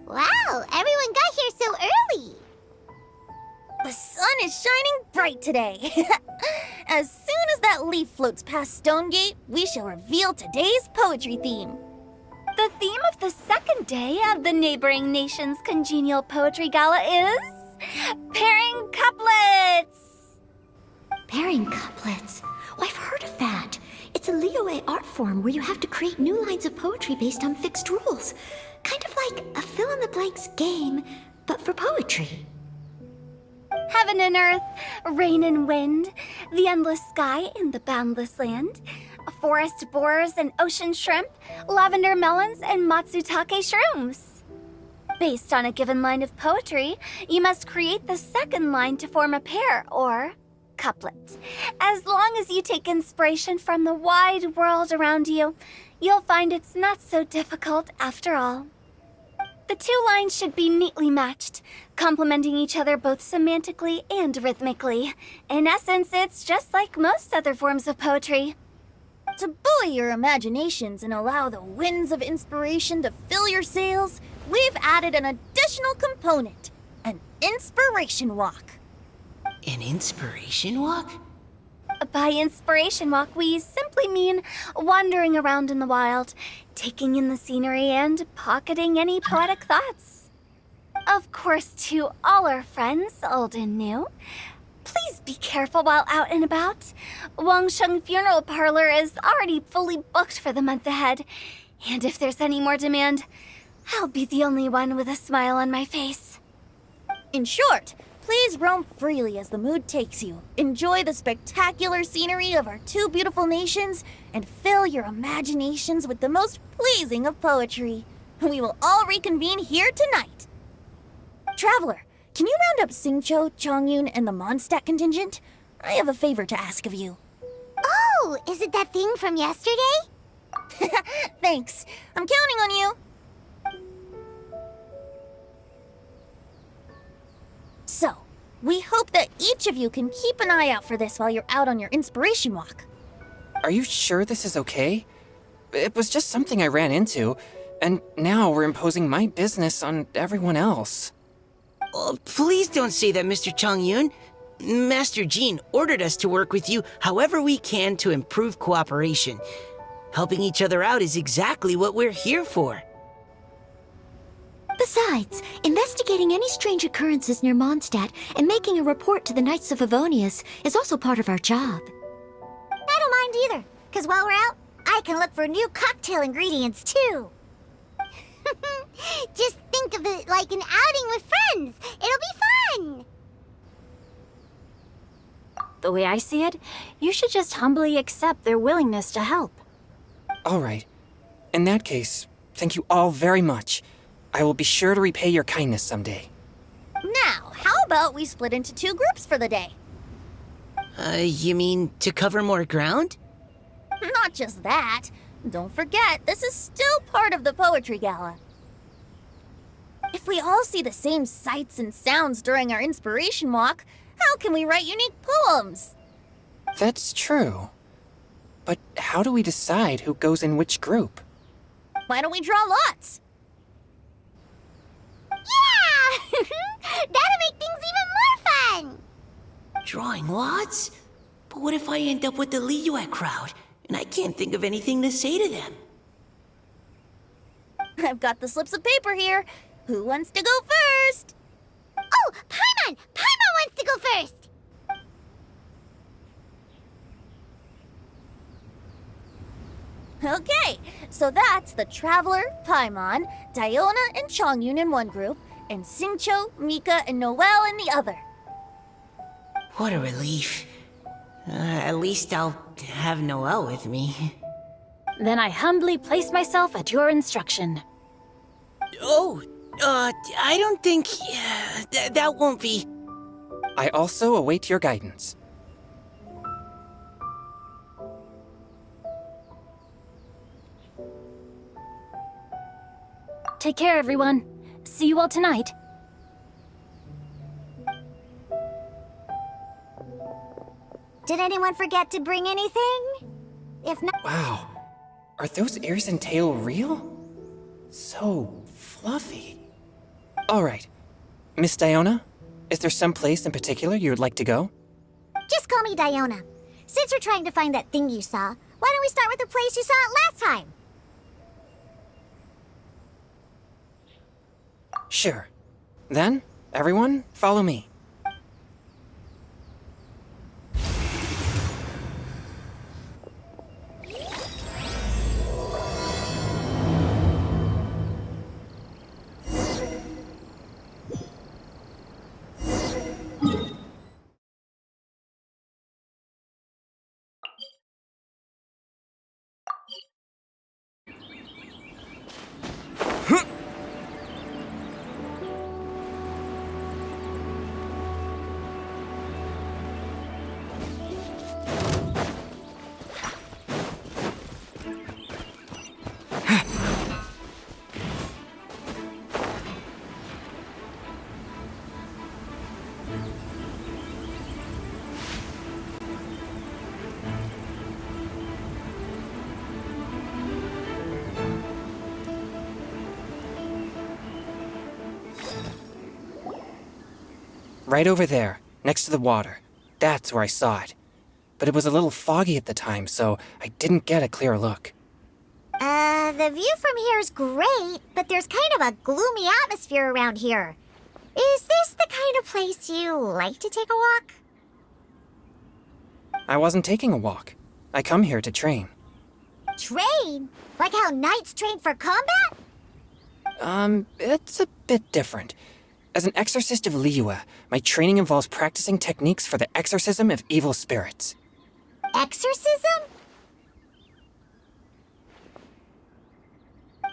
Wow, everyone got here so early. The sun is shining bright today. As soon as that leaf floats past Stonegate, we shall reveal today's poetry theme. The theme of the second day of the neighboring nation's congenial poetry gala is pairing couplets. Pairing couplets? Oh, I've heard of that. It's a Liyue art form where you have to create new lines of poetry based on fixed rules. Kind of like a fill-in-the-blanks game, but for poetry. Heaven and earth, rain and wind, the endless sky and the boundless land, forest boars and ocean shrimp, lavender melons and matsutake shrooms. Based on a given line of poetry, you must create the second line to form a pair, or couplet. As long as you take inspiration from the wide world around you, you'll find it's not so difficult after all. The two lines should be neatly matched, complementing each other both semantically and rhythmically. In essence, it's just like most other forms of poetry. To buoy your imaginations and allow the winds of inspiration to fill your sails, we've added an additional component, an inspiration walk. An inspiration walk? By inspiration walk, we simply mean wandering around in the wild, taking in the scenery and pocketing any poetic thoughts. Of course, to all our friends, old and new, please be careful while out and about. Wangsheng Funeral Parlor is already fully booked for the month ahead, and if there's any more demand, I'll be the only one with a smile on my face. In short, please roam freely as the mood takes you. Enjoy the spectacular scenery of our two beautiful nations and fill your imaginations with the most pleasing of poetry. We will all reconvene here tonight. Traveler, can you round up Xingqiu, Chongyun, and the Mondstadt contingent? I have a favor to ask of you. Oh, is it that thing from yesterday? Thanks. I'm counting on you. So, we hope that each of you can keep an eye out for this while you're out on your inspiration walk. Are you sure this is okay? It was just something I ran into, and now we're imposing my business on everyone else. Oh, please don't say that, Mr. Chongyun. Master Jean ordered us to work with you however we can to improve cooperation. Helping each other out is exactly what we're here for. Besides, investigating any strange occurrences near Mondstadt and making a report to the Knights of Avonius is also part of our job. I don't mind either, because while we're out, I can look for new cocktail ingredients too. Just think of it like an outing with friends. It'll be fun. The way I see it, you should just humbly accept their willingness to help. All right. In that case, thank you all very much. I will be sure to repay your kindness someday. Now, how about we split into two groups for the day? You mean to cover more ground? Not just that. Don't forget, this is still part of the Poetry Gala. If we all see the same sights and sounds during our inspiration walk, how can we write unique poems? That's true. But how do we decide who goes in which group? Why don't we draw lots? Yeah! That'll make things even more fun! Drawing lots? But what if I end up with the Liyue crowd, and I can't think of anything to say to them? I've got the slips of paper here. Who wants to go first? Oh, Paimon! Paimon wants to go first! Okay, so that's the Traveler, Paimon, Diona, and Chongyun in one group, and Xingqiu, Mika, and Noelle in the other. What a relief. At least I'll have Noelle with me. Then I humbly place myself at your instruction. Oh, I don't think... that won't be... I also await your guidance. Take care, everyone. See you all tonight. Did anyone forget to bring anything? If not... Wow. Are those ears and tail real? So fluffy. All right. Miss Diona, is there some place in particular you would like to go? Just call me Diona. Since we're trying to find that thing you saw, why don't we start with the place you saw it last time? Sure. Then, everyone, follow me. Right over there, next to the water. That's where I saw it. But it was a little foggy at the time, so I didn't get a clear look. The view from here is great, but there's kind of a gloomy atmosphere around here. Is this the kind of place you like to take a walk? I wasn't taking a walk. I come here to train. Train? Like how knights train for combat? It's a bit different. As an exorcist of Liyue, my training involves practicing techniques for the exorcism of evil spirits. Exorcism?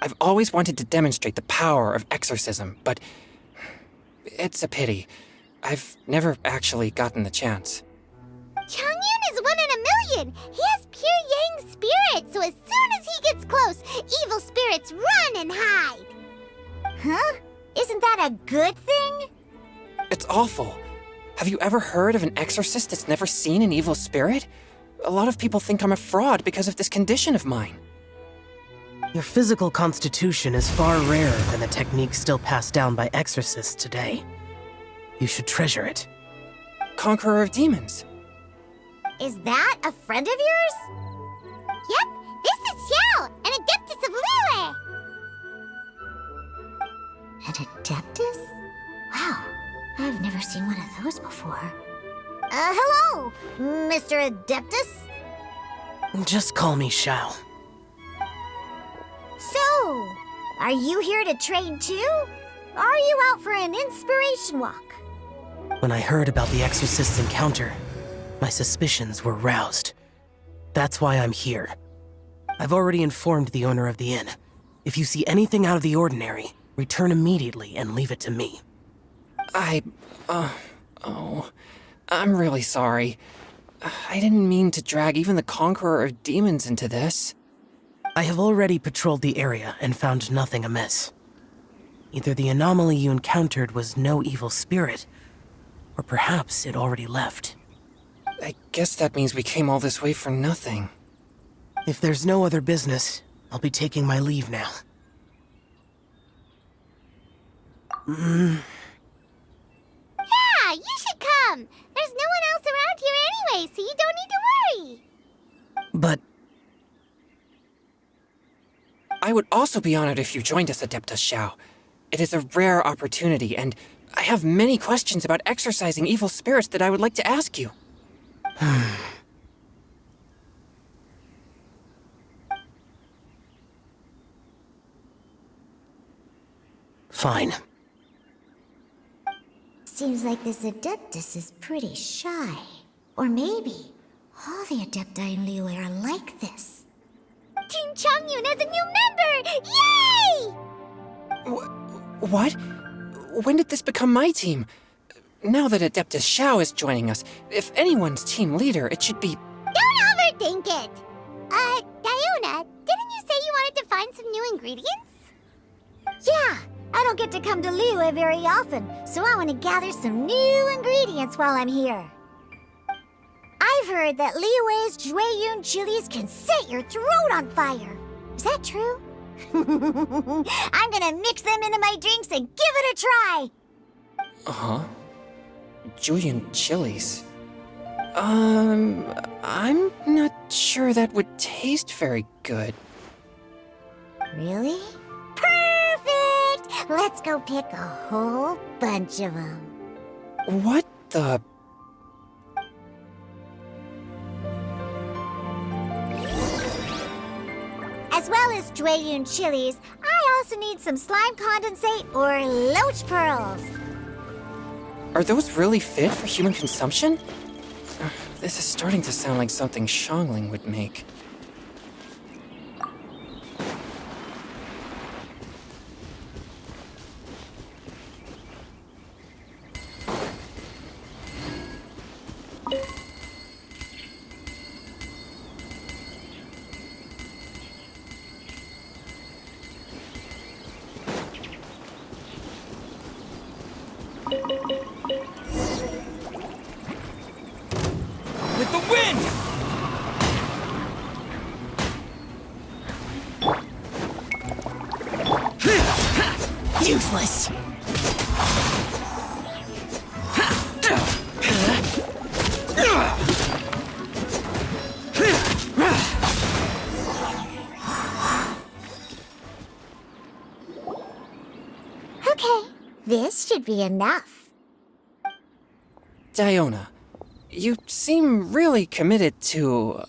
I've always wanted to demonstrate the power of exorcism, but it's a pity. I've never actually gotten the chance. Chongyun is 1 in a million! He has pure yang spirit, so as soon as he gets close, evil spirits run and hide! Huh? Isn't that a good thing? It's awful. Have you ever heard of an exorcist that's never seen an evil spirit? A lot of people think I'm a fraud because of this condition of mine. Your physical constitution is far rarer than the techniques still passed down by exorcists today. You should treasure it. Conqueror of demons. Is that a friend of yours? Yep, this is Xiao, an adeptus of Liyue! An adeptus? Wow, I've never seen one of those before. Hello, Mr. Adeptus? Just call me Xiao. So, are you here to train too? Or are you out for an inspiration walk? When I heard about the exorcist's encounter, my suspicions were roused. That's why I'm here. I've already informed the owner of the inn. If you see anything out of the ordinary, return immediately and leave it to me. I'm really sorry. I didn't mean to drag even the Conqueror of Demons into this. I have already patrolled the area and found nothing amiss. Either the anomaly you encountered was no evil spirit, or perhaps it already left. I guess that means we came all this way for nothing. If there's no other business, I'll be taking my leave now. Yeah, you should come! There's no one else around here anyway, so you don't need to worry! But I would also be honored if you joined us, Adeptus Xiao. It is a rare opportunity, and I have many questions about exorcising evil spirits that I would like to ask you. fine. Seems like this Adeptus is pretty shy. Or maybe all the Adepti in Liyue are like this. Team Chongyun has a new member! Yay! What? When did this become my team? Now that Adeptus Xiao is joining us, if anyone's team leader, it should be... Don't overthink it! Diona, didn't you say you wanted to find some new ingredients? Yeah, I don't get to come to Liyue very often, so I want to gather some new ingredients while I'm here. I've heard that Liyue's Chongyun chilies can set your throat on fire. Is that true? I'm gonna mix them into my drinks and give it a try. Uh-huh. Julian chilies. I'm not sure that would taste very good. Really? Perfect! Let's go pick a whole bunch of them. What the... As well as Chongyun chilies, I also need some slime condensate or loach pearls. Are those really fit for human consumption? This is starting to sound like something Xiangling would make. With the wind! Useless! Okay, this should be enough. Diona, you seem really committed to,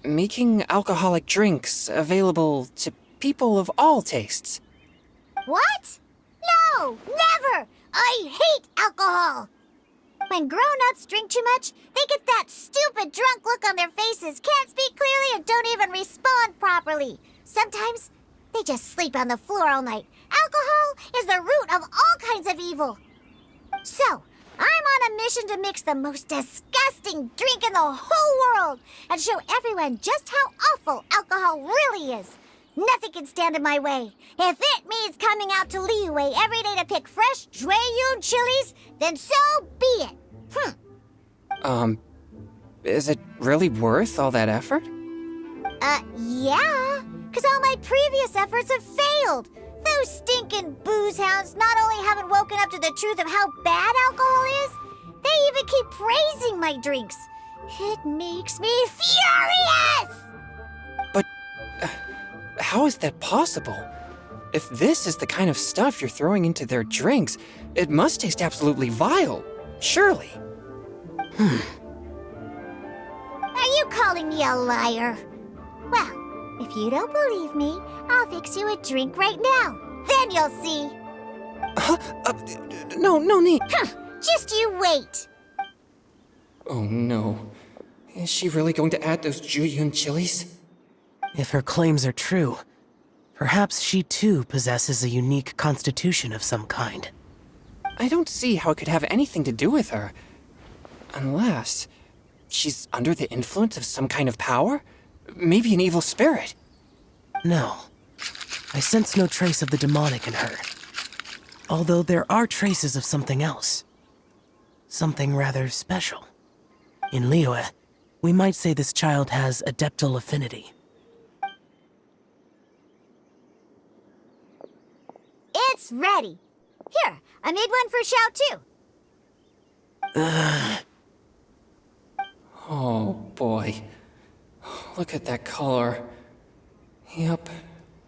making alcoholic drinks available to people of all tastes. What? No, never! I hate alcohol! When grown-ups drink too much, they get that stupid drunk look on their faces, can't speak clearly, and don't even respond properly. Sometimes, they just sleep on the floor all night. Alcohol is the root of all kinds of evil. So, I'm on a mission to mix the most disgusting drink in the whole world and show everyone just how awful alcohol really is. Nothing can stand in my way. If it means coming out to Liyue every day to pick fresh Chongyun chilies, then so be it. Is it really worth all that effort? Yeah, because all my previous efforts have failed. Those stinking booze hounds not only haven't woken up to the truth of how bad alcohol is, they even keep praising my drinks. It makes me furious! But how is that possible? If this is the kind of stuff you're throwing into their drinks, it must taste absolutely vile, surely. Are you calling me a liar? Well, if you don't believe me, I'll fix you a drink right now. Then you'll see. No need. Just you wait. Oh no. Is she really going to add those Chongyun chilies? If her claims are true, perhaps she too possesses a unique constitution of some kind. I don't see how it could have anything to do with her. Unless she's under the influence of some kind of power? Maybe an evil spirit. No. I sense no trace of the demonic in her. Although there are traces of something else. Something rather special. In Liyue, we might say this child has adeptal affinity. It's ready. Here, I made one for Xiao too. Oh boy. Look at that color. Yep,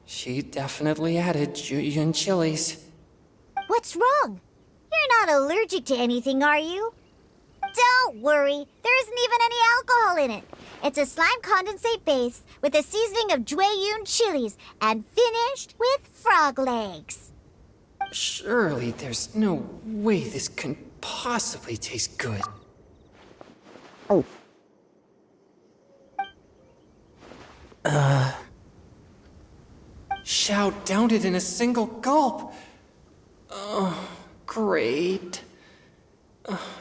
she definitely added Chongyun chilies. What's wrong? You're not allergic to anything, are you? Don't worry, there isn't even any alcohol in it. It's a slime condensate base with a seasoning of Chongyun chilies and finished with frog legs. Surely there's no way this can possibly taste good. Xiao downed it in a single gulp. Oh, great.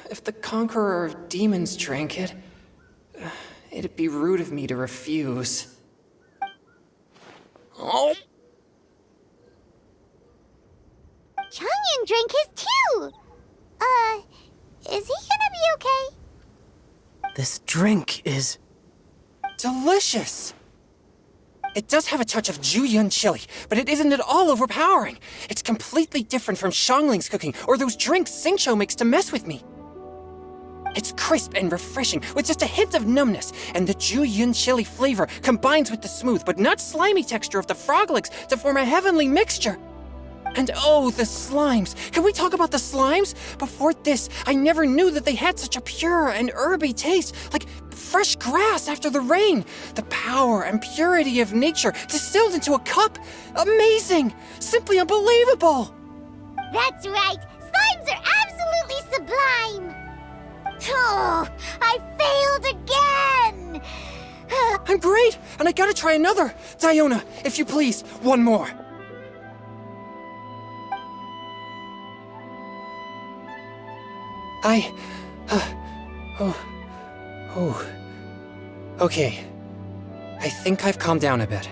If the conqueror of demons drank it, it'd be rude of me to refuse. Oh. Chongyun drank his too. Is he gonna be okay? This drink is... Delicious! It does have a touch of Chongyun chili, but it isn't at all overpowering. It's completely different from Xiangling's cooking or those drinks Xiao makes to mess with me. It's crisp and refreshing, with just a hint of numbness, and the Chongyun chili flavor combines with the smooth but not slimy texture of the frog legs to form a heavenly mixture. And oh, the slimes! Can we talk about the slimes? Before this, I never knew that they had such a pure and herby taste, like fresh grass after the rain. The power and purity of nature distilled into a cup. Amazing! Simply unbelievable! That's right. Slimes are absolutely sublime. Oh, I failed again. I'm great, and I gotta try another. Diona, if you please, one more. Okay. I think I've calmed down a bit.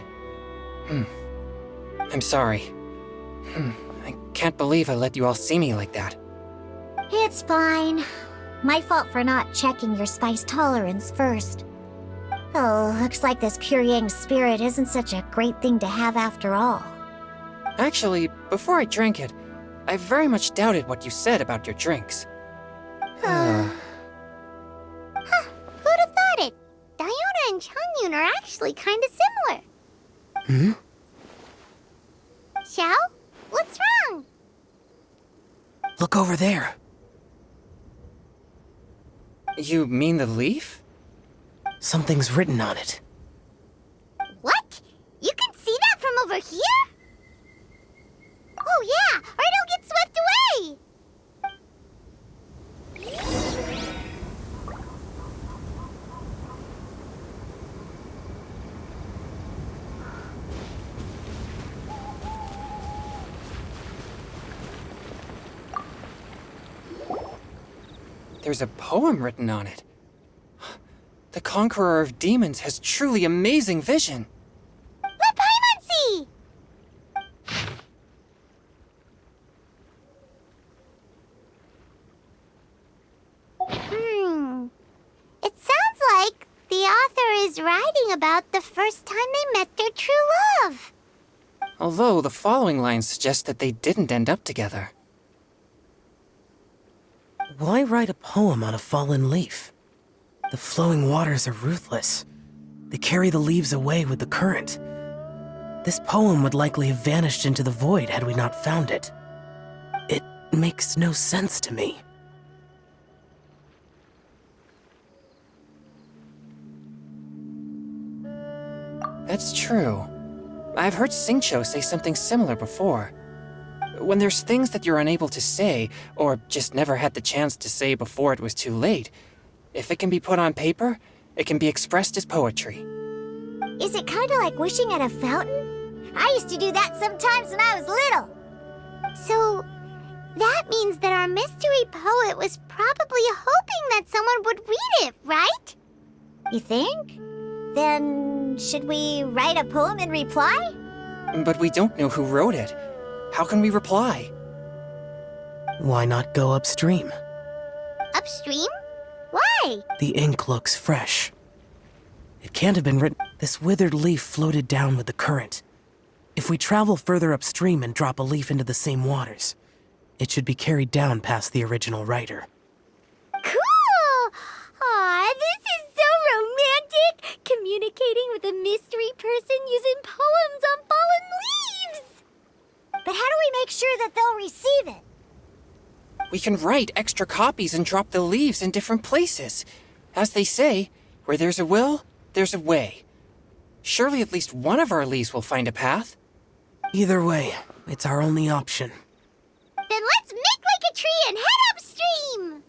I'm sorry. I can't believe I let you all see me like that. It's fine. My fault for not checking your spice tolerance first. Oh, looks like this pure yang spirit isn't such a great thing to have after all. Actually, before I drank it, I very much doubted what you said about your drinks. Who'd have thought it? Diona and Chongyun are actually kinda similar. Xiao? What's wrong? Look over there. You mean the leaf? Something's written on it. What? You can see that from over here? Oh yeah, or it'll get swept away! There's a poem written on it. The conqueror of demons has truly amazing vision. Let Paimon see! It sounds like the author is writing about the first time they met their true love. Although the following lines suggest that they didn't end up together. Why write a poem on a fallen leaf? The flowing waters are ruthless. They carry the leaves away with the current. This poem would likely have vanished into the void had we not found it. It makes no sense to me. That's true. I've heard Xiao say something similar before. When there's things that you're unable to say, or just never had the chance to say before it was too late, if it can be put on paper, it can be expressed as poetry. Is it kind of like wishing at a fountain? I used to do that sometimes when I was little. So, that means that our mystery poet was probably hoping that someone would read it, right? You think? Then, should we write a poem in reply? But we don't know who wrote it. How can we reply? Why not go upstream? Upstream? Why? The ink looks fresh. It can't have been written. This withered leaf floated down with the current. If we travel further upstream and drop a leaf into the same waters, it should be carried down past the original writer. Cool! Aw, this is so romantic! Communicating with a mystery person using poems on fallen leaves! But how do we make sure that they'll receive it? We can write extra copies and drop the leaves in different places. As they say, where there's a will, there's a way. Surely at least one of our leaves will find a path. Either way, it's our only option. Then let's make like a tree and head upstream!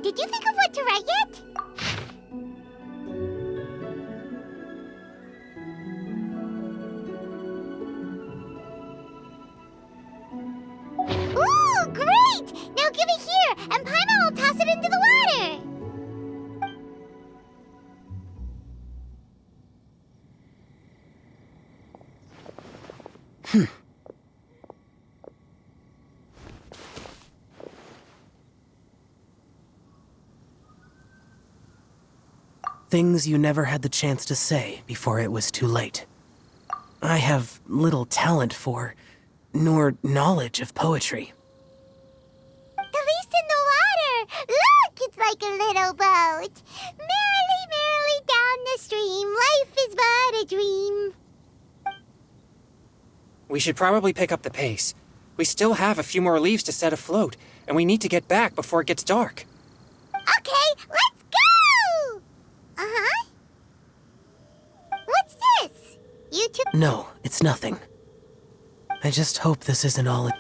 Did you think of what to write yet? Ooh, great! Now give it here, and Paimon will toss it into the water! Things you never had the chance to say before it was too late. I have little talent for, nor knowledge of poetry. The leaf's in the water! Look, it's like a little boat! Merrily, merrily down the stream, life is but a dream. We should probably pick up the pace. We still have a few more leaves to set afloat, and we need to get back before it gets dark. Okay, let's go! Uh-huh. What's this? You two... No, it's nothing. I just hope this isn't all it...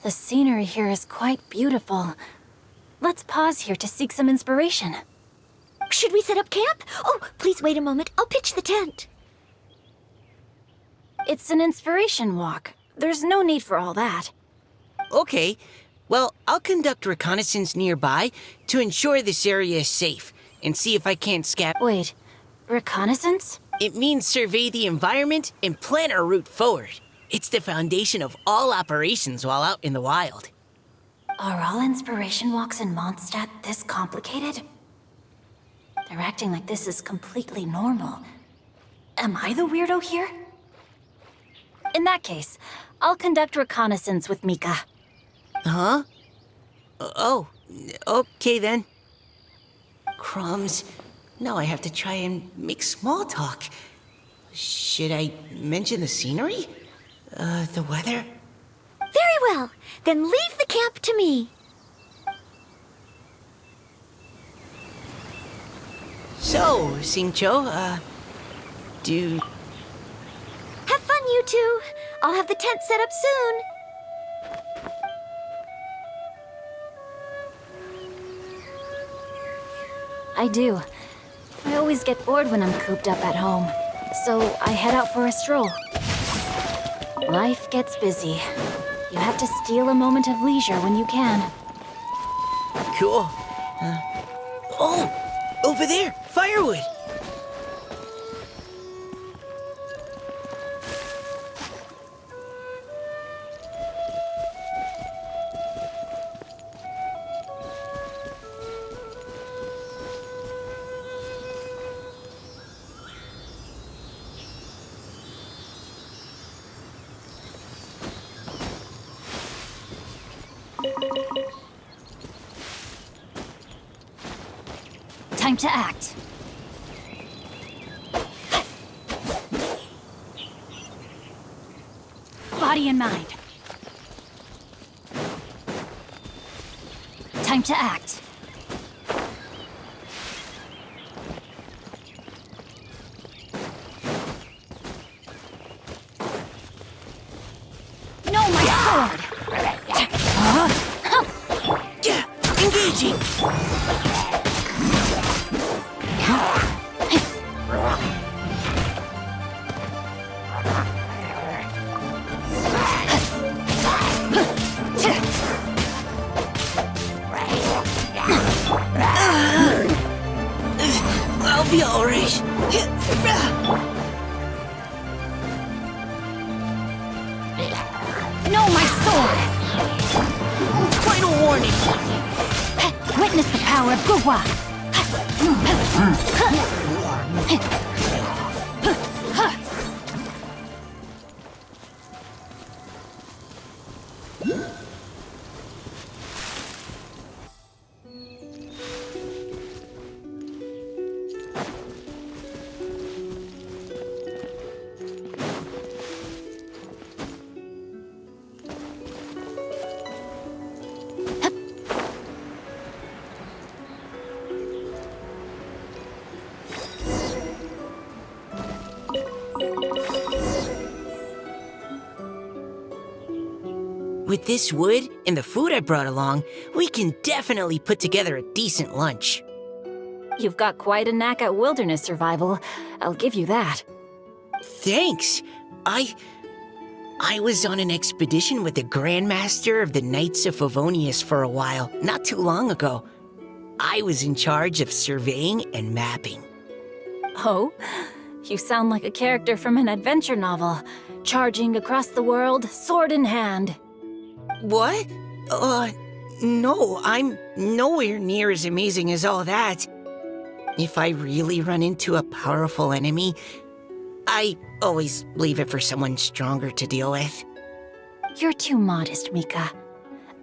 The scenery here is quite beautiful. Let's pause here to seek some inspiration. Should we set up camp? Oh, please wait a moment. I'll pitch the tent. It's an inspiration walk. There's no need for all that. Okay, well, I'll conduct reconnaissance nearby to ensure this area is safe and see if I can't scout. Wait, reconnaissance? It means survey the environment and plan our route forward. It's the foundation of all operations while out in the wild. Are all inspiration walks in Mondstadt this complicated? They're acting like this is completely normal. Am I the weirdo here? In that case, I'll conduct reconnaissance with Mika. Huh? Oh, okay then. Crumbs. Now I have to try and make small talk. Should I mention the scenery? The weather? Very well. Then leave the camp to me. So, Xingqiu, do... Have fun, you two. I'll have the tent set up soon. I do. I always get bored when I'm cooped up at home, so I head out for a stroll. Life gets busy. You have to steal a moment of leisure when you can. Cool. Oh! Over there! Firewood! Time to act. Body and mind. Time to act. No, my sword! Yeah! Engaging! I'll be alright. No, my sword! Final warning! Witness the power of Gugwa! With this wood and the food I brought along, we can definitely put together a decent lunch. You've got quite a knack at wilderness survival. I'll give you that. Thanks. I was on an expedition with the Grandmaster of the Knights of Favonius for a while, not too long ago. I was in charge of surveying and mapping. Oh? You sound like a character from an adventure novel, charging across the world, sword in hand. What? No, I'm nowhere near as amazing as all that. If I really run into a powerful enemy, I always leave it for someone stronger to deal with. You're too modest, Mika.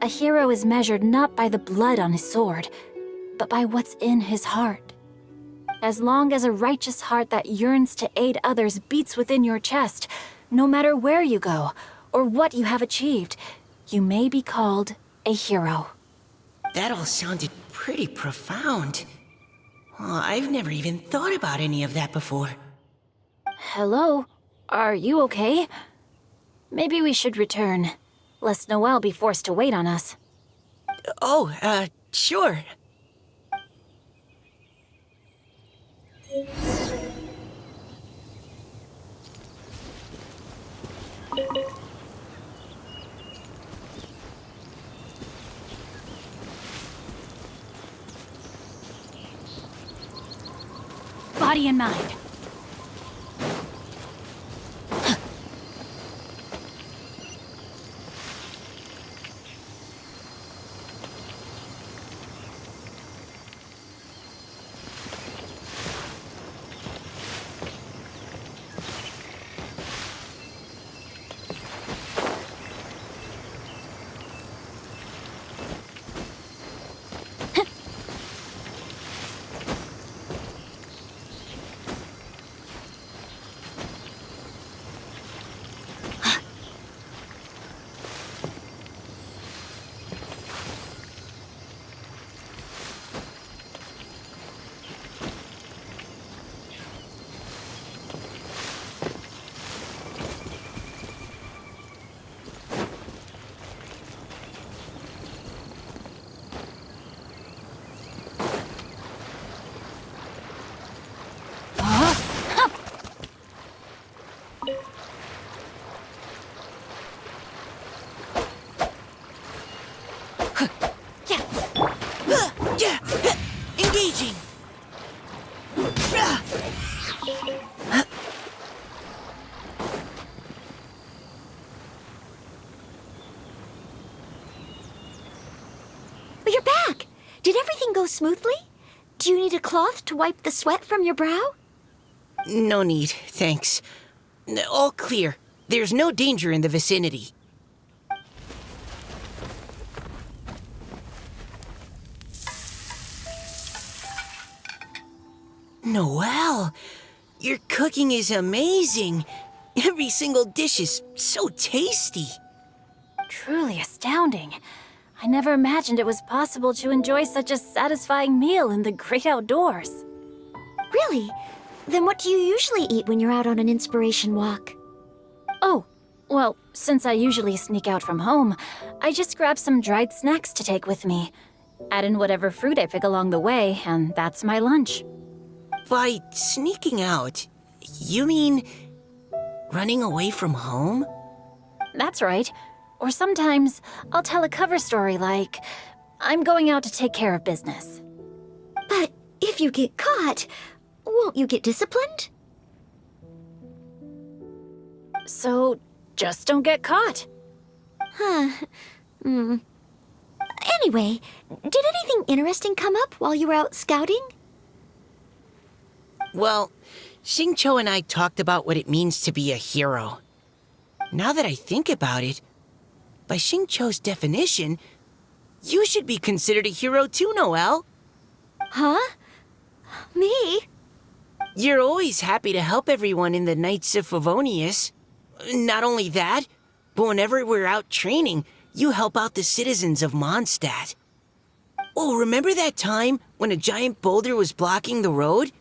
A hero is measured not by the blood on his sword, but by what's in his heart. As long as a righteous heart that yearns to aid others beats within your chest, no matter where you go or what you have achieved, you may be called a hero. That all sounded pretty profound. Oh, I've never even thought about any of that before. Hello? Are you okay? Maybe we should return, lest Noelle be forced to wait on us. Oh, sure. Body and mind. Engaging! But you're back! Did everything go smoothly? Do you need a cloth to wipe the sweat from your brow? No need, thanks. All clear. There's no danger in the vicinity. Noelle, your cooking is amazing. Every single dish is so tasty. Truly astounding. I never imagined it was possible to enjoy such a satisfying meal in the great outdoors. Really? Then what do you usually eat when you're out on an inspiration walk? Oh, well, since I usually sneak out from home, I just grab some dried snacks to take with me. Add in whatever fruit I pick along the way, and that's my lunch. By sneaking out, you mean running away from home? That's right. Or sometimes I'll tell a cover story like, I'm going out to take care of business. But if you get caught, won't you get disciplined? So just don't get caught. Anyway, did anything interesting come up while you were out scouting? Well, Xingqiu and I talked about what it means to be a hero. Now that I think about it, by Xingqiu's definition, you should be considered a hero too, Noelle. Huh? Me? You're always happy to help everyone in the Knights of Favonius. Not only that, but whenever we're out training, you help out the citizens of Mondstadt. Oh, remember that time when a giant boulder was blocking the road?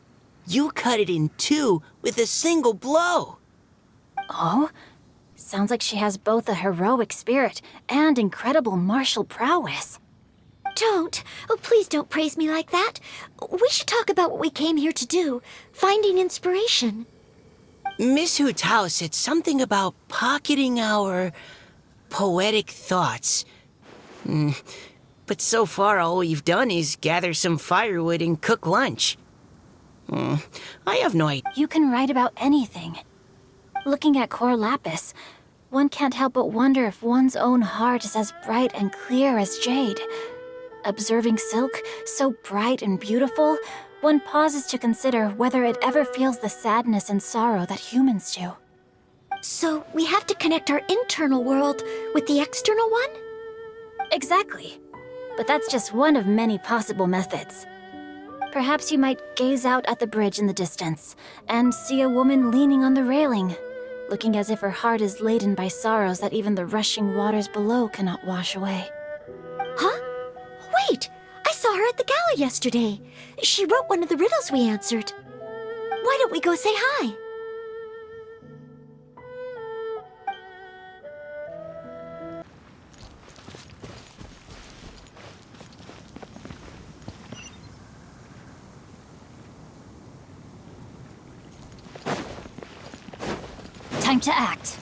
You cut it in two with a single blow. Oh? Sounds like she has both a heroic spirit and incredible martial prowess. Don't. Oh, please don't praise me like that. We should talk about what we came here to do, finding inspiration. Miss Hu Tao said something about pocketing our poetic thoughts. But so far, all we've done is gather some firewood and cook lunch. I have no idea. You can write about anything. Looking at Core Lapis, one can't help but wonder if one's own heart is as bright and clear as jade. Observing silk, so bright and beautiful, one pauses to consider whether it ever feels the sadness and sorrow that humans do. So we have to connect our internal world with the external one? Exactly. But that's just one of many possible methods. Perhaps you might gaze out at the bridge in the distance and see a woman leaning on the railing, looking as if her heart is laden by sorrows that even the rushing waters below cannot wash away. Huh? Wait! I saw her at the gala yesterday. She wrote one of the riddles we answered. Why don't we go say hi? Time to act.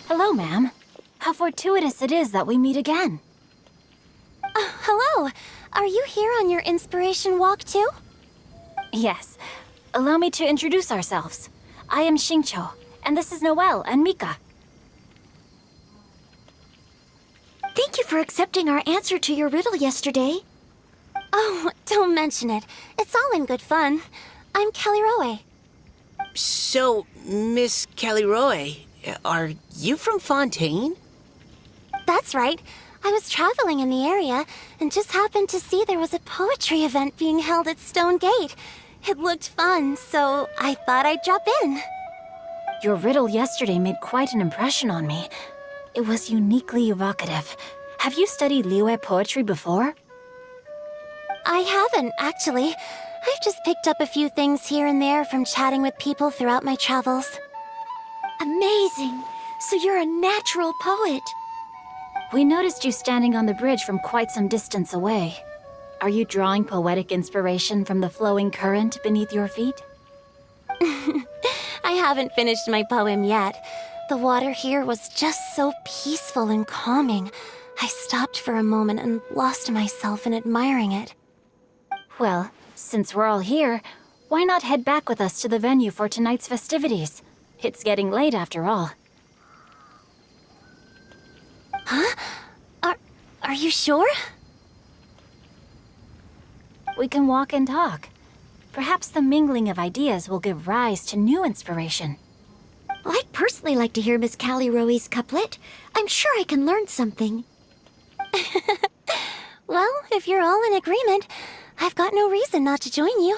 Hello, ma'am. How fortuitous it is that we meet again. Hello. Are you here on your inspiration walk too? Yes. Allow me to introduce ourselves. I am Xingqiu, and this is Noelle and Mika. Thank you for accepting our answer to your riddle yesterday. Oh, don't mention it. It's all in good fun. I'm Caliroe. So, Miss Caliroe, are you from Fontaine? That's right. I was traveling in the area and just happened to see there was a poetry event being held at Stone Gate. It looked fun, so I thought I'd drop in. Your riddle yesterday made quite an impression on me. It was uniquely evocative. Have you studied Liyue poetry before? I haven't, actually. I've just picked up a few things here and there from chatting with people throughout my travels. Amazing! So you're a natural poet. We noticed you standing on the bridge from quite some distance away. Are you drawing poetic inspiration from the flowing current beneath your feet? I haven't finished my poem yet. The water here was just so peaceful and calming. I stopped for a moment and lost myself in admiring it. Well, since we're all here, why not head back with us to the venue for tonight's festivities? It's getting late after all. Huh? Are you sure? We can walk and talk. Perhaps the mingling of ideas will give rise to new inspiration. Well, I'd personally like to hear Miss Caliroe's couplet. I'm sure I can learn something. Well, if you're all in agreement, I've got no reason not to join you.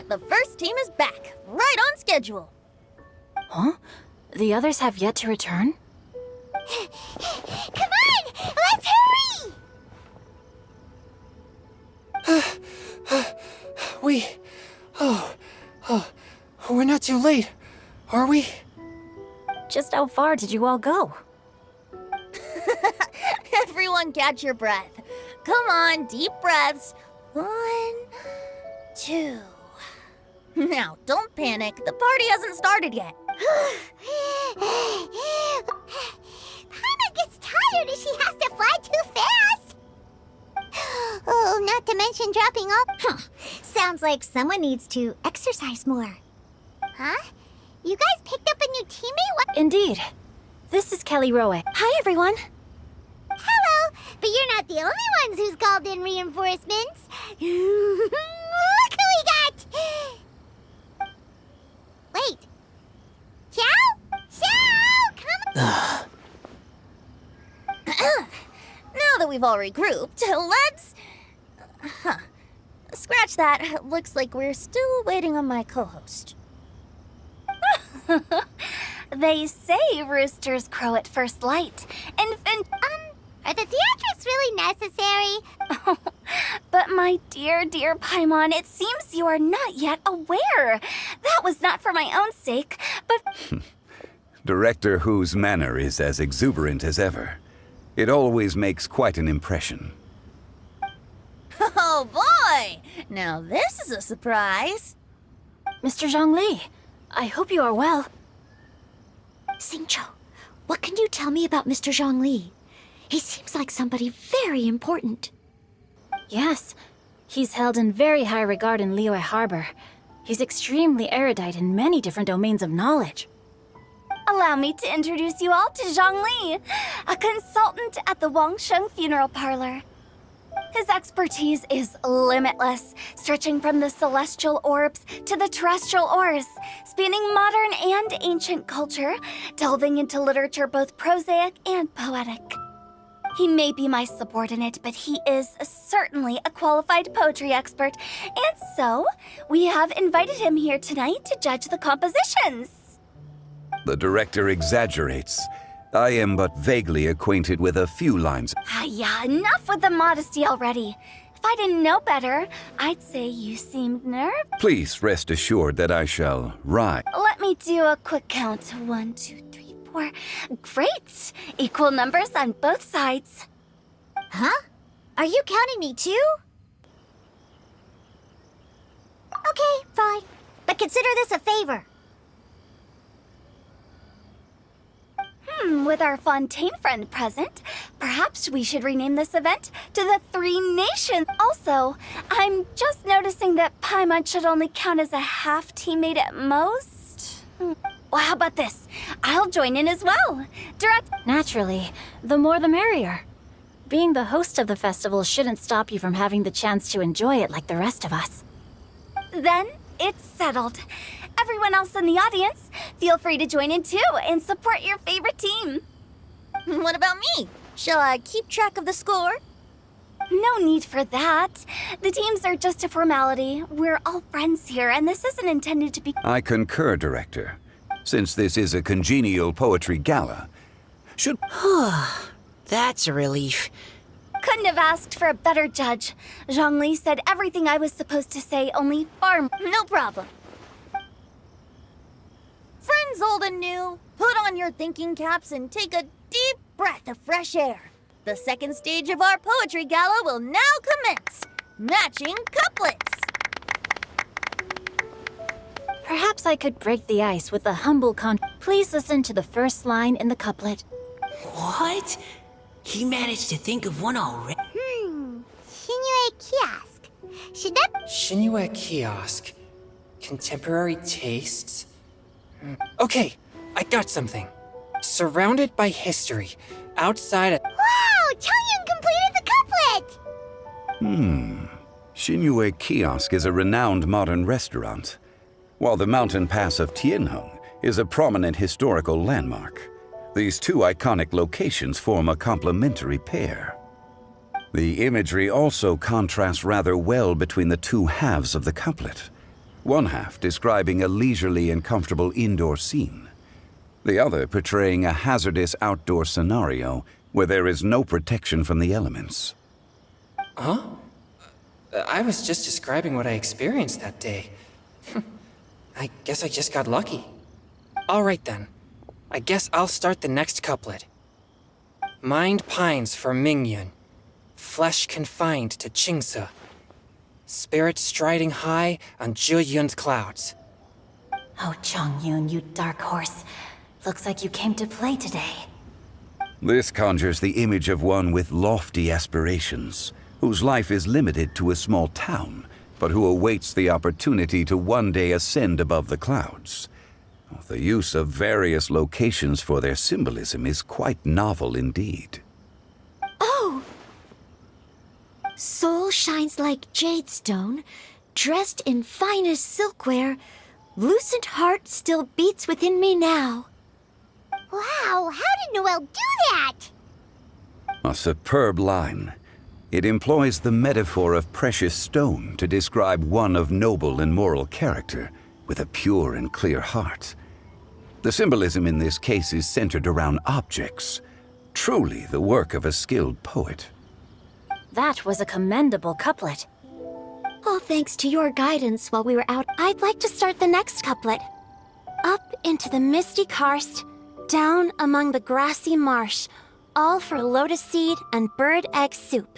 The first team is back, right on schedule. Huh? The others have yet to return? Come on! Let's hurry! We're not too late, are we? Just how far did you all go? Everyone catch your breath. Come on, deep breaths. 1, 2. Now, don't panic. The party hasn't started yet. Hana gets tired if she has to fly too fast. Oh, not to mention dropping off. Sounds like someone needs to exercise more. Huh? You guys picked up a new teammate? What? Indeed. This is Caliroe. Hi, everyone. Hello! But you're not the only ones who's called in reinforcements. Look who we got! Wait. Xiao? Xiao, come Now that we've all regrouped, let's... Scratch that. Looks like we're still waiting on my co-host. They say roosters crow at first light. Are the theatrics really necessary? But my dear, dear Paimon, it seems you are not yet aware. That was not for my own sake, but... Director Who's manner is as exuberant as ever. It always makes quite an impression. Oh boy! Now this is a surprise. Mr. Zhongli, I hope you are well. Xingqiu, what can you tell me about Mr. Zhongli? He seems like somebody very important. Yes, he's held in very high regard in Liyue Harbor. He's extremely erudite in many different domains of knowledge. Allow me to introduce you all to Zhongli, a consultant at the Wangsheng Funeral Parlor. His expertise is limitless, stretching from the celestial orbs to the terrestrial ores, spanning modern and ancient culture, delving into literature both prosaic and poetic. He may be my subordinate, but he is certainly a qualified poetry expert, and so we have invited him here tonight to judge the compositions. The director exaggerates. I am but vaguely acquainted with a few lines. Yeah, enough with the modesty already. If I didn't know better, I'd say you seemed nervous. Please rest assured that I shall rise. Let me do a quick count. 1, 2, 3, 4. Great! Equal numbers on both sides. Huh? Are you counting me too? Okay, fine. But consider this a favor. With our Fontaine friend present, perhaps we should rename this event to the Three Nations. Also, I'm just noticing that Paimon should only count as a half teammate at most. Well, how about this? I'll join in as well. Naturally, the more the merrier. Being the host of the festival shouldn't stop you from having the chance to enjoy it like the rest of us. Then it's settled. Everyone else in the audience, feel free to join in too and support your favorite team. What about me? Shall I keep track of the score? No need for that. The teams are just a formality. We're all friends here, and this isn't intended to be... I concur, Director. Since this is a congenial poetry gala, should... That's a relief. Couldn't have asked for a better judge. Zhongli said everything I was supposed to say, only far... No problem. Friends old and new, put on your thinking caps and take a deep breath of fresh air. The second stage of our poetry gala will now commence. Matching couplets. Perhaps I could break the ice with a humble Please listen to the first line in the couplet. What? He managed to think of one already. Shinue Kiosk. Should that... Shinue Kiosk. Contemporary tastes. Okay, I got something. Surrounded by history, outside a... Wow! Chongyun completed the couplet! Shinue Kiosk is a renowned modern restaurant, while the mountain pass of Tianheng is a prominent historical landmark. These two iconic locations form a complementary pair. The imagery also contrasts rather well between the two halves of the couplet. One half describing a leisurely and comfortable indoor scene, the other portraying a hazardous outdoor scenario where there is no protection from the elements. Huh? I was just describing what I experienced that day. I guess I just got lucky. All right then. I guess I'll start the next couplet. Mind pines for Mingyun, flesh confined to Qingse. Spirit striding high on Zheyun's clouds. Oh, Chongyun, you dark horse. Looks like you came to play today. This conjures the image of one with lofty aspirations, whose life is limited to a small town, but who awaits the opportunity to one day ascend above the clouds. The use of various locations for their symbolism is quite novel indeed. Oh, Soul shines like jade stone, dressed in finest silkwear. Lucent heart still beats within me now. Wow, how did Noelle do that? A superb line. It employs the metaphor of precious stone to describe one of noble and moral character, with a pure and clear heart. The symbolism in this case is centered around objects, truly the work of a skilled poet. That was a commendable couplet. All thanks to your guidance while we were out. I'd like to start the next couplet. Up into the misty karst, down among the grassy marsh, all for lotus seed and bird egg soup.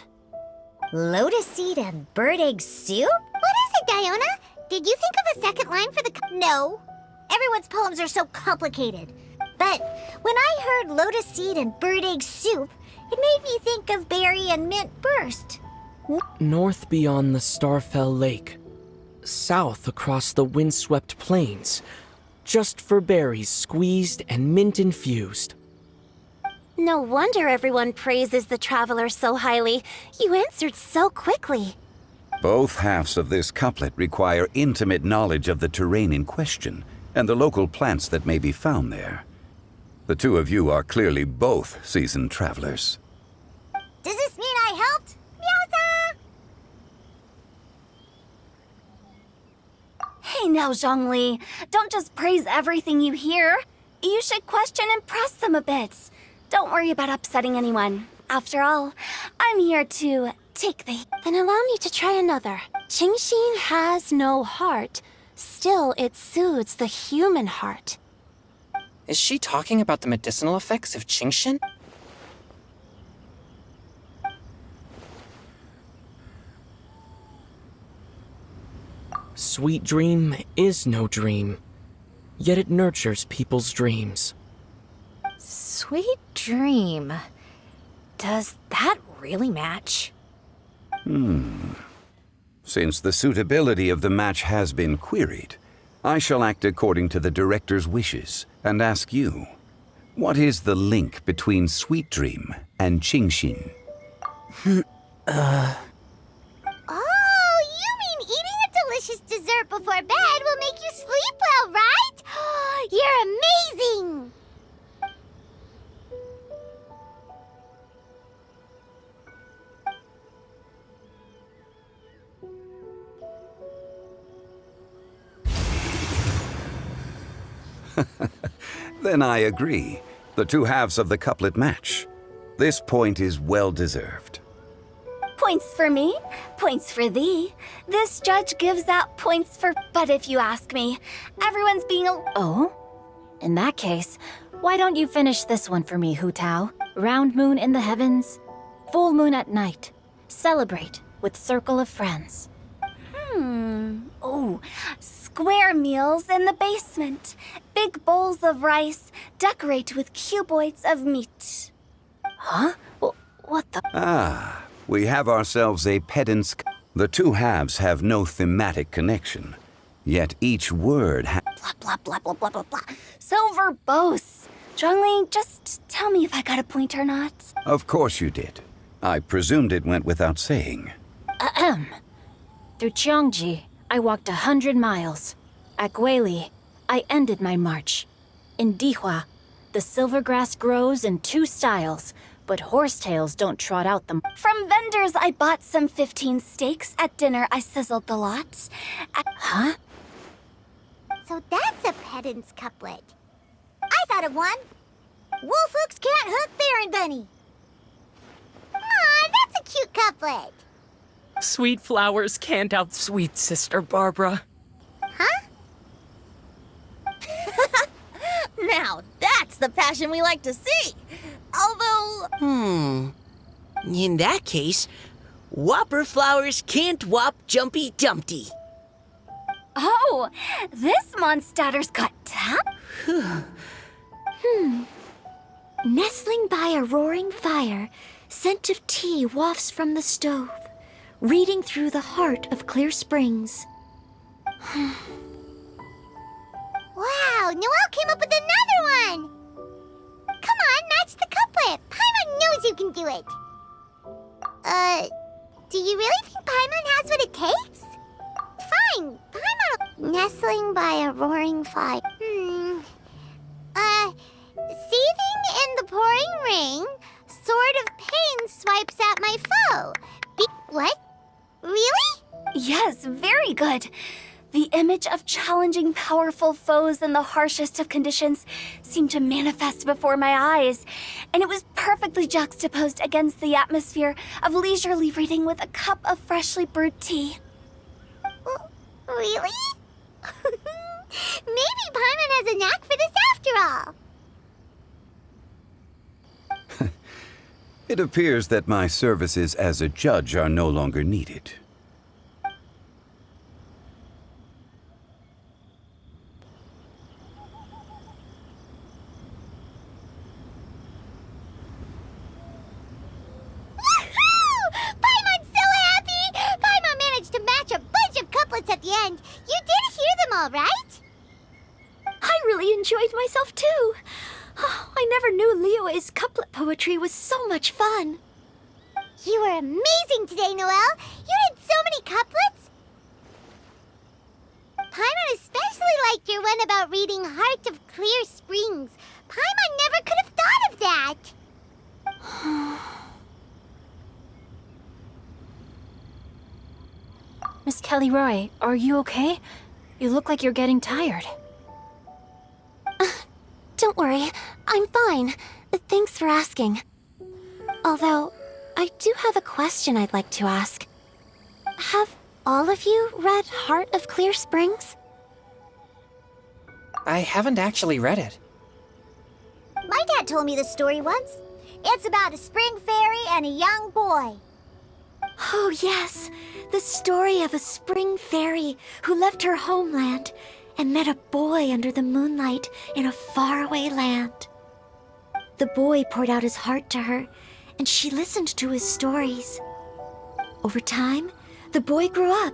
Lotus seed and bird egg soup? What is it, Diona? Did you think of a second line for the... No. Everyone's poems are so complicated. But when I heard lotus seed and bird egg soup, it made me think of berry and mint burst. North beyond the Starfell Lake. South across the windswept plains. Just for berries squeezed and mint infused. No wonder everyone praises the traveler so highly. You answered so quickly. Both halves of this couplet require intimate knowledge of the terrain in question and the local plants that may be found there. The two of you are clearly both seasoned travelers. Does this mean I helped? Meowza! Hey now, Zhongli. Don't just praise everything you hear. You should question and press them a bit. Don't worry about upsetting anyone. After all, I'm here to take the... Then allow me to try another. Qingxin has no heart. Still, it soothes the human heart. Is she talking about the medicinal effects of Qingxin? Sweet dream is no dream, yet it nurtures people's dreams. Sweet dream. Does that really match? Since the suitability of the match has been queried, I shall act according to the director's wishes and ask you, what is the link between Sweet Dream and Qingxin? Oh, you mean eating a delicious dessert before bed will make you sleep well, right? You're amazing! Then I agree. The two halves of the couplet match. This point is well deserved. Points for me, points for thee. This judge gives out points for... But if you ask me, everyone's being a... Oh? In that case, why don't you finish this one for me, Hu Tao? Round moon in the heavens, full moon at night. Celebrate with circle of friends. Oh, square meals in the basement. Big bowls of rice, decorate with cuboids of meat. Huh? What the? Ah, we have ourselves a pedant's... The two halves have no thematic connection, yet each word Blah, blah, blah, blah, blah, blah, blah. So verbose. Zhongli, just tell me if I got a point or not. Of course you did. I presumed it went without saying. Ahem. Through Cheongji, I walked 100 miles. At Guili, I ended my march. In Dihua, the silver grass grows in 2 styles, but horsetails don't trot out them. From vendors, I bought some 15 steaks. At dinner, I sizzled the lot. Huh? So that's a pedant's couplet. I thought of one. Wolfhooks can't hook Baron Bunny. Aw, that's a cute couplet. Sweet flowers can't outsweet Sister Barbara. Huh? Now that's the passion we like to see. Although... In that case, Whopper flowers can't whop Jumpy Dumpty. Oh, this monster's got tap? Nestling by a roaring fire, scent of tea wafts from the stove, reading through the heart of clear springs. Wow, Noelle came up with another one! Come on, match the couplet. Paimon knows you can do it. Do you really think Paimon has what it takes? Fine, Paimon... Nestling by a roaring fire. Seething in the pouring rain, sword of pain swipes at my foe. What? Really? Yes, very good. The image of challenging powerful foes in the harshest of conditions seemed to manifest before my eyes, and it was perfectly juxtaposed against the atmosphere of leisurely reading with a cup of freshly brewed tea. Really? Maybe Paimon has a knack for this after all. It appears that my services as a judge are no longer needed. Paimon's so happy! Paimon managed to match a bunch of couplets at the end. You did hear them all, right? I really enjoyed myself too. Oh, I never knew Liyue's couplet poetry was so much fun. You were amazing today, Noelle. You did so many couplets. Paimon especially liked your one about reading Heart of Clear Springs. Paimon never could have thought of that. Miss Kelly Roy, are you okay? You look like you're getting tired. Don't worry, I'm fine. Thanks for asking. Although, I do have a question I'd like to ask. Have all of you read Heart of Clear Springs? I haven't actually read it. My dad told me this story once. It's about a spring fairy and a young boy. Oh yes, the story of a spring fairy who left her homeland and met a boy under the moonlight in a faraway land. The boy poured out his heart to her, and she listened to his stories. Over time, the boy grew up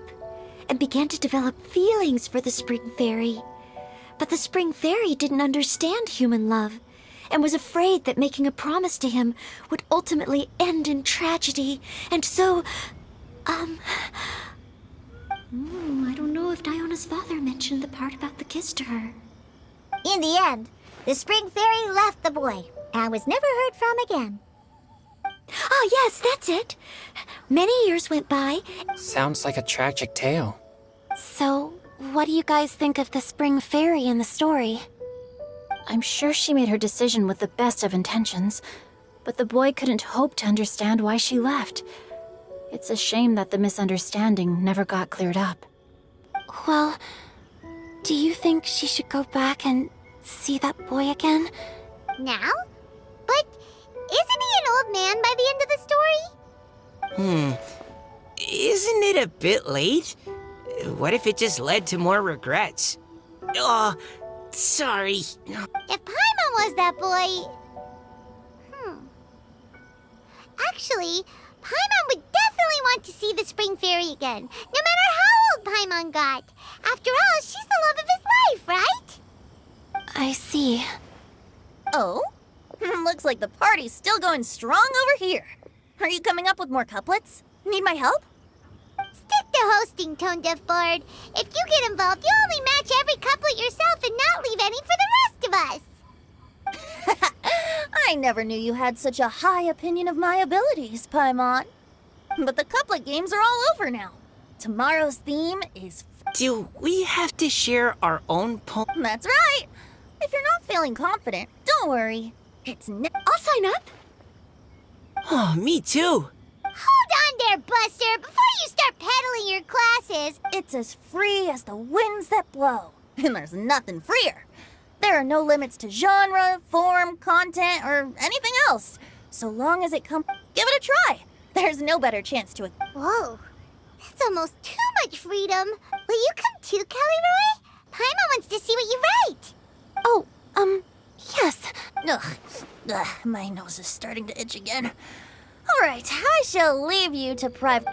and began to develop feelings for the spring fairy. But the spring fairy didn't understand human love and was afraid that making a promise to him would ultimately end in tragedy. And so, I don't know if Diona's father mentioned the part about the kiss to her. In the end, the spring fairy left the boy and was never heard from again. Oh yes, that's it. Many years went by. Sounds like a tragic tale. So, what do you guys think of the spring fairy in the story? I'm sure she made her decision with the best of intentions, but the boy couldn't hope to understand why she left. It's a shame that the misunderstanding never got cleared up. Well, do you think she should go back and see that boy again? Now? But isn't he an old man by the end of the story? Isn't it a bit late? What if it just led to more regrets? Oh, sorry. If Paimon was that boy... Actually, Paimon would definitely want to see the spring fairy again, no matter how old Paimon got. After all, she's the love of his life, right? I see. Oh? Looks like the party's still going strong over here. Are you coming up with more couplets? Need my help? Stick to hosting, Tone Deaf Bard. If you get involved, you'll only match every couplet yourself and not leave any for the rest of us. I never knew you had such a high opinion of my abilities, Paimon. But the couplet games are all over now. Tomorrow's theme is... Do we have to share our own poem? That's right. If you're not feeling confident, don't worry. It's I'll sign up. Oh, me too. Hold on there, Buster, before you start peddling your classes. It's as free as the winds that blow. And there's nothing freer. There are no limits to genre, form, content, or anything else. So long as it comes... Give it a try. There's no better chance to... Whoa, that's almost too much freedom. Will you come too, Kelly Roy? Paimon wants to see what you write. Oh, yes. Ugh, my nose is starting to itch again. All right, I shall leave you to private...